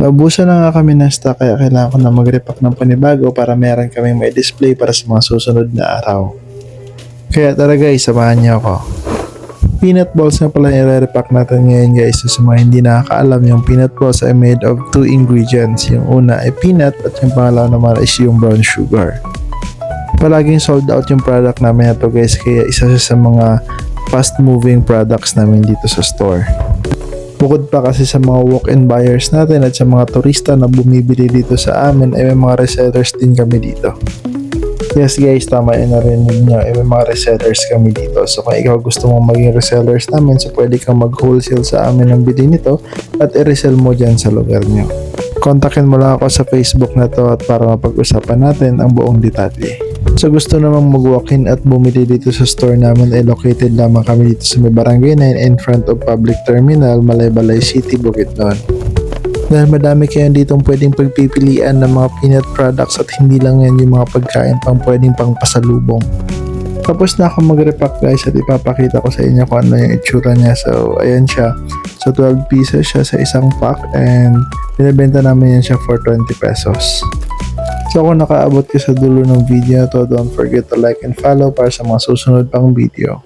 Naubusan na nga kami ng stock kaya kailangan ko na mag-repack ng panibago para meron kaming may display para sa mga susunod na araw. Kaya tara guys, samahan niyo ako. Peanut balls na pala i-repack natin ngayon guys. So, sa mga hindi nakakaalam, yung peanut balls ay made of 2 ingredients. Yung una ay peanut at yung pangalawa naman is yung brown sugar. Palaging sold out yung product namin na to guys, kaya isa sa mga fast moving products namin dito sa store. Bukod pa kasi sa mga walk-in buyers natin at sa mga turista na bumibili dito sa amin, ay may mga resellers din kami dito. Yes guys, tama yun, narinig nyo, may mga resellers kami dito. So kung ikaw gusto mong maging resellers namin, so pwede kang mag-wholesale sa amin ng bili nito at i-resell mo dyan sa lugar nyo. Kontakin mo lang ako sa Facebook na to at para mapag-usapan natin ang buong detalye. So gusto namang mag-walk-in at bumili dito sa store namin ay located lamang kami dito sa may Barangay 9 in front of Public Terminal, Malaybalay City, Bukidnon. Dahil madami kayo ditong pwedeng pagpipilian ng mga peanut products at hindi lang yan yung mga pagkain pang pwedeng pang pasalubong. Tapos na ako mag-repack guys at ipapakita ko sa inyo kung ano yung itsura niya. So ayan siya. So 12 pieces siya sa isang pack and binibenta namin yan siya for 20 pesos. So kung nakaabot ka sa dulo ng video na to, don't forget to like and follow para sa mga susunod pang video.